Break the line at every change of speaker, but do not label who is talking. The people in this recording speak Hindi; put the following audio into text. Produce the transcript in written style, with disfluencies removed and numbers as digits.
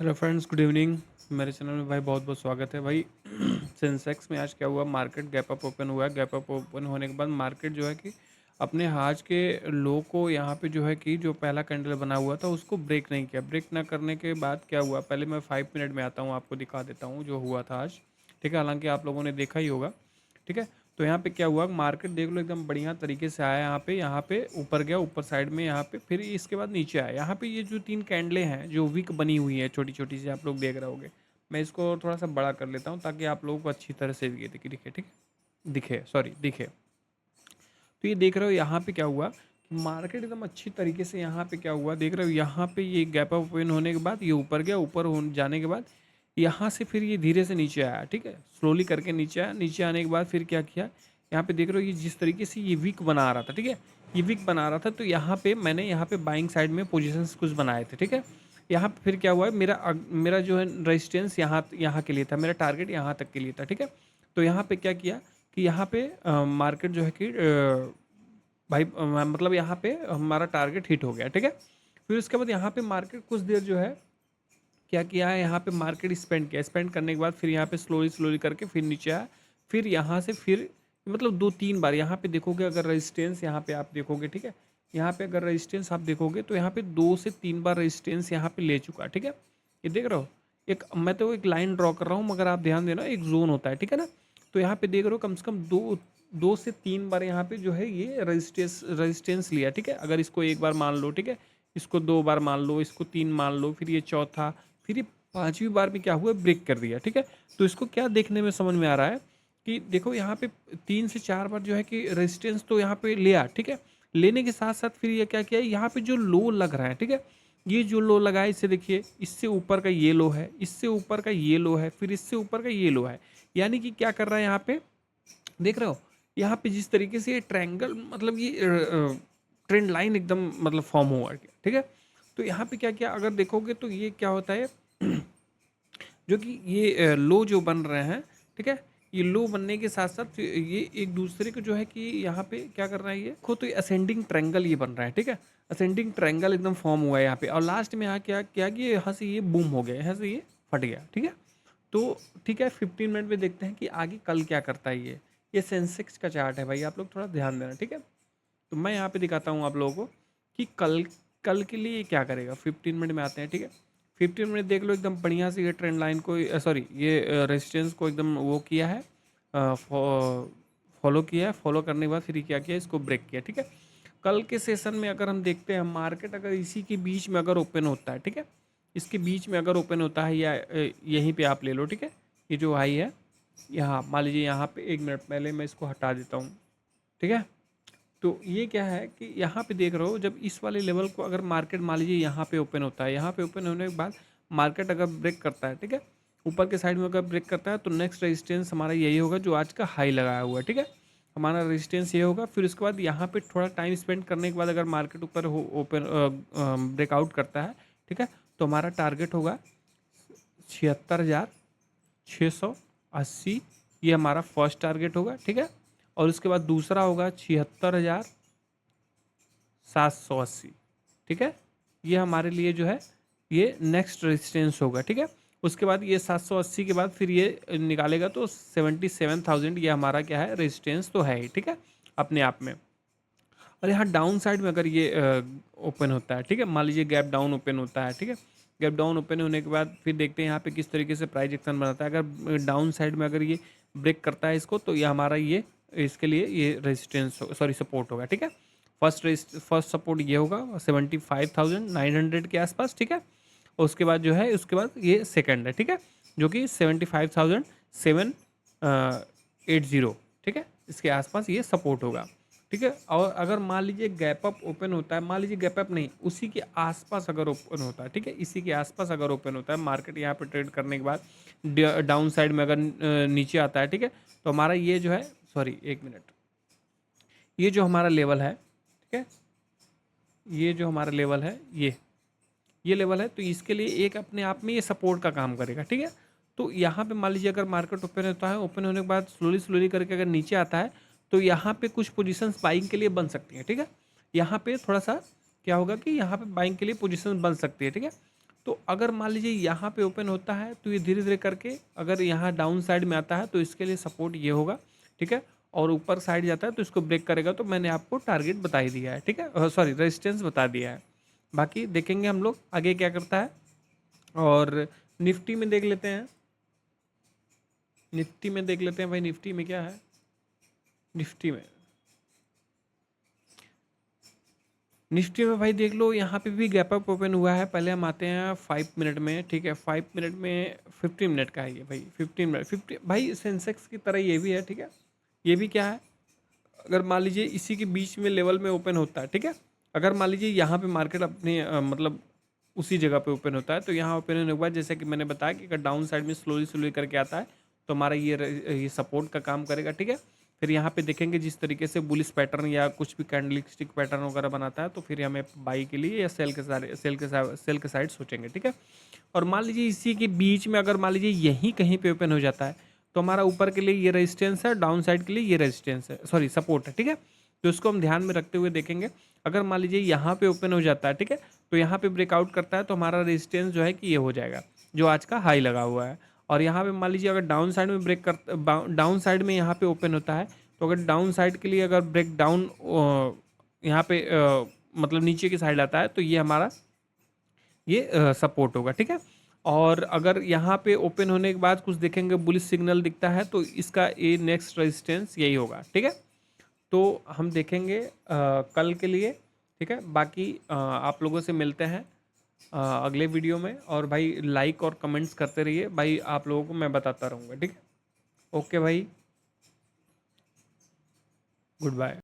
Hello friends, good evening. मेरे चैनल में भाई बहुत बहुत स्वागत है भाई। सेंसेक्स में आज क्या हुआ, मार्केट गैप अप ओपन हुआ है। गैप अप ओपन होने के बाद मार्केट जो है कि अपने आज के लो को यहाँ पे जो है कि जो पहला कैंडल बना हुआ था उसको ब्रेक नहीं किया। ब्रेक ना करने के बाद क्या हुआ, पहले मैं 5 मिनट में आता हूँ, आपको दिखा देता हूँ जो हुआ था आज। ठीक है, हालांकि आप लोगों ने देखा ही होगा। ठीक है, तो यहाँ पे क्या हुआ, मार्केट देख लो एकदम बढ़िया तरीके से आया। यहाँ पे ऊपर गया, ऊपर साइड में यहाँ पे, फिर इसके बाद नीचे आया। यहाँ पे ये जो तीन कैंडलें हैं जो विक बनी हुई है छोटी छोटी सी, आप लोग देख रहे होगे। मैं इसको थोड़ा सा बड़ा कर लेता हूँ ताकि आप लोगों को अच्छी तरह से दिखे दिखे दिखे, ठीक है, दिखे, सॉरी दिखे। तो ये देख रहे हो यहाँ पे क्या हुआ, मार्केट एकदम अच्छी तरीके से यहाँ पे क्या हुआ देख रहे हो। यहाँ पे ये गैप अप ओपन होने के बाद ये ऊपर गया, ऊपर जाने के बाद यहाँ से फिर ये धीरे से नीचे आया। ठीक है, स्लोली करके नीचे आया। नीचे आने के बाद फिर क्या किया, यहाँ पे देख रहे हो ये जिस तरीके से ये वीक बना रहा था। ठीक है, ये वीक बना रहा था, तो यहाँ पे मैंने यहाँ पे बाइंग साइड में पोजिशंस कुछ बनाए थे। ठीक है, यहाँ पे फिर क्या हुआ है, मेरा जो है रेजिस्टेंस यहाँ यहाँ के लिए था, मेरा टारगेट यहाँ तक के लिए था। ठीक है, तो यहाँ पे क्या किया कि यहाँ पे मार्केट जो है कि भाई मतलब यहाँ पे हमारा टारगेट हिट हो गया। ठीक है, फिर उसके बाद यहाँ पे मार्केट कुछ देर जो है क्या किया है, यहाँ पे मार्केट स्पेंड किया। स्पेंड करने के बाद फिर यहाँ पे स्लोली स्लोली करके फिर नीचे आया। फिर यहाँ से फिर मतलब 2-3 बार यहाँ पे देखोगे, अगर रेजिस्टेंस यहाँ पे आप देखोगे, ठीक है, यहाँ पे अगर रेजिस्टेंस आप देखोगे तो यहाँ पे 2 से 3 बार रेजिस्टेंस यहाँ पे ले चुका है। ठीक है, ये देख रहे हो, एक मैं तो एक लाइन ड्रॉ कर रहा हूँ, मगर आप ध्यान देना एक जोन होता है। ठीक है ना, तो यहाँ पे देख रहे हो कम से कम 2 से 3 बार यहाँ पे जो है ये रेजिस्टेंस लिया। ठीक है, अगर इसको एक बार मान लो, ठीक है, इसको 2 बार मान लो, इसको 3 मान लो, फिर ये चौथा, फिर ये 5वीं बार में क्या हुआ, ब्रेक कर दिया। ठीक है, तो इसको क्या देखने में समझ में आ रहा है कि देखो यहाँ पे 3 से 4 बार जो है कि रेजिस्टेंस तो यहाँ पे लिया। ठीक है, लेने के साथ साथ फिर ये क्या किया, यहाँ पे जो लो लग रहा है, ठीक है, ये जो लो लगा है इसे देखिए, इससे ऊपर का ये लो है, इससे ऊपर का ये लो है, फिर इससे ऊपर का ये लो है। यानी कि क्या कर रहा है यहाँ पे, देख रहे हो, यहाँ पे जिस तरीके से ये ट्रायंगल मतलब ये ट्रेंड लाइन एकदम मतलब फॉर्म हुआ है। ठीक है, तो यहाँ पे क्या किया, अगर देखोगे तो ये क्या होता है जो कि ये लो जो बन रहे हैं। ठीक है, ये लो बनने के साथ साथ ये एक दूसरे को जो है कि यहाँ पे क्या कर रहा है, ये खुद तो असेंडिंग ट्रायंगल ये बन रहा है। ठीक है, असेंडिंग ट्रायंगल एकदम फॉर्म हुआ है यहाँ पे, और लास्ट में यहाँ क्या क्या कि यहाँ से ये बूम हो गया, यहाँ से ये फट गया। ठीक है, तो ठीक है, 15 मिनट में देखते हैं कि आगे कल क्या करता है। ये सेंसेक्स का चार्ट है भाई, आप लोग थोड़ा ध्यान देना। ठीक है, तो मैं यहाँ पे दिखाता हूँ आप लोगों को कि कल कल के लिए ये क्या करेगा। 15 मिनट में आते हैं। ठीक है, 15 मिनट देख लो, एकदम बढ़िया से ये ट्रेंड लाइन को, सॉरी ये रेजिस्टेंस को एकदम वो किया है, फॉलो किया है। फॉलो करने के बाद फिर क्या किया, इसको ब्रेक किया। ठीक है, कल के सेशन में अगर हम देखते हैं, मार्केट अगर इसी के बीच में अगर ओपन होता है, ठीक है, इसके बीच में अगर ओपन होता है, या यहीं पे आप ले लो। ठीक है, ये जो हाई है यहाँ, मान लीजिए यहाँ पे 1 मिनट पहले मैं इसको हटा देता हूँ। ठीक है, तो ये क्या है कि यहाँ पे देख रहे हो, जब इस वाले लेवल को अगर मार्केट मान लीजिए यहाँ पे ओपन होता है, यहाँ पे ओपन होने के बाद मार्केट अगर ब्रेक करता है, ठीक है, ऊपर के साइड में अगर ब्रेक करता है, तो नेक्स्ट रेजिस्टेंस हमारा यही होगा जो आज का हाई लगाया हुआ है। ठीक है, हमारा रेजिस्टेंस ये होगा। फिर उसके बाद यहाँ पे थोड़ा टाइम स्पेंड करने के बाद अगर मार्केट ऊपर ओपन ब्रेकआउट करता है, ठीक है, तो हमारा टारगेट होगा 76,680। ये हमारा फर्स्ट टारगेट होगा। ठीक है, और उसके बाद दूसरा होगा 76,780। ठीक है, ये हमारे लिए जो है ये नेक्स्ट रेजिस्टेंस होगा। ठीक है, उसके बाद ये 780 के बाद फिर ये निकालेगा तो 77,000, ये हमारा क्या है, रेजिस्टेंस तो है ही। ठीक है, अपने आप में। और यहाँ डाउन साइड में अगर ये ओपन होता है, ठीक है, मान लीजिए गैप डाउन ओपन होता है। ठीक है, गैप डाउन ओपन होने के बाद फिर देखते हैं यहाँ पे किस तरीके से प्राइस एक्शन बनाता है। अगर डाउन साइड में अगर ये ब्रेक करता है इसको, तो ये हमारा ये इसके लिए ये रेजिस्टेंस, सॉरी सपोर्ट होगा। ठीक है, फर्स्ट सपोर्ट ये होगा 75,900 के आसपास। ठीक है, और उसके बाद जो है, उसके बाद ये सेकंड है। ठीक है, जो कि 75,780। ठीक है, इसके आसपास ये सपोर्ट होगा। ठीक है, और अगर मान लीजिए गैप अप ओपन होता है, मान लीजिए गैप अप नहीं, उसी के आसपास अगर ओपन होता है, ठीक है, इसी के आसपास अगर ओपन होता है, मार्केट यहाँ पे ट्रेड करने के बाद डाउन साइड में अगर नीचे आता है, ठीक है, तो हमारा ये जो है, सॉरी 1 मिनट, ये जो हमारा लेवल है, ठीक है, ये जो हमारा लेवल है, ये लेवल है, तो इसके लिए एक अपने आप में ये सपोर्ट का काम करेगा। ठीक है, तो यहाँ पे मान लीजिए अगर मार्केट ओपन होता है, ओपन होने के बाद स्लोली स्लोली करके अगर नीचे आता है, तो यहाँ पे कुछ पोजीशंस बाइंग के लिए बन सकती हैं। ठीक है, यहाँ पे थोड़ा सा क्या होगा कि यहाँ पे बाइंग के लिए पोजीशन बन सकती है। ठीक है, तो अगर मान लीजिए यहाँ पे ओपन होता है तो ये धीरे धीरे करके अगर यहाँ डाउन साइड में आता है तो इसके लिए सपोर्ट ये होगा, ठीक है। और ऊपर साइड जाता है तो इसको ब्रेक करेगा, तो मैंने आपको टारगेट बता ही दिया है, ठीक है, सॉरी रेजिस्टेंस बता दिया है। बाकी देखेंगे हम लोग आगे क्या करता है। और निफ्टी में देख लेते हैं, निफ्टी में देख लेते हैं भाई, निफ्टी में क्या है। निफ्टी में भाई देख लो, यहाँ पे भी गैप अप ओपन हुआ है। पहले हम आते हैं 5 मिनट में, ठीक है। 5 मिनट में 15 मिनट का है ये भाई, 15 मिनट 50 भाई सेंसेक्स की तरह ये भी है, ठीक है। ये भी क्या है, अगर मान लीजिए इसी के बीच में लेवल में ओपन होता है, ठीक है। अगर मान लीजिए यहाँ पे मार्केट अपने मतलब उसी जगह पे ओपन होता है, तो यहाँ ओपन होने के बाद जैसे कि मैंने बताया कि अगर डाउन साइड में स्लोली स्लोली करके आता है तो हमारा ये सपोर्ट का काम करेगा, ठीक है। फिर यहाँ पे देखेंगे जिस तरीके से बुलिश पैटर्न या कुछ भी कैंडल स्टिक पैटर्न वगैरह बनाता है, तो फिर हमें बाई के लिए या सेल के साइड सोचेंगे, ठीक है। और मान लीजिए इसी के बीच में अगर मान लीजिए यहीं कहीं पे ओपन हो जाता है तो हमारा ऊपर के लिए ये रेजिस्टेंस है, डाउन साइड के लिए ये रेजिस्टेंस है, सॉरी सपोर्ट है, ठीक है। तो इसको हम ध्यान में रखते हुए देखेंगे। अगर मान लीजिए यहाँ पे ओपन हो जाता है, ठीक है, तो यहाँ पे ब्रेकआउट करता है तो हमारा रेजिस्टेंस जो है कि ये हो जाएगा जो आज का हाई लगा हुआ है। और यहाँ पे मान लीजिए अगर डाउन साइड में ब्रेक कर डाउन साइड में यहाँ पे ओपन होता है, तो अगर डाउन साइड के लिए अगर ब्रेक डाउन यहाँ पे मतलब नीचे की साइड आता है तो ये हमारा ये सपोर्ट होगा, ठीक है। और अगर यहाँ पे ओपन होने के बाद कुछ देखेंगे बुलिश सिग्नल दिखता है तो इसका ये नेक्स्ट रेजिस्टेंस यही होगा, ठीक है। तो हम देखेंगे कल के लिए, ठीक है। बाकी आप लोगों से मिलते हैं अगले वीडियो में। और भाई लाइक और कमेंट्स करते रहिए भाई, आप लोगों को मैं बताता रहूँगा, ठीक है। ओके भाई, गुड बाय।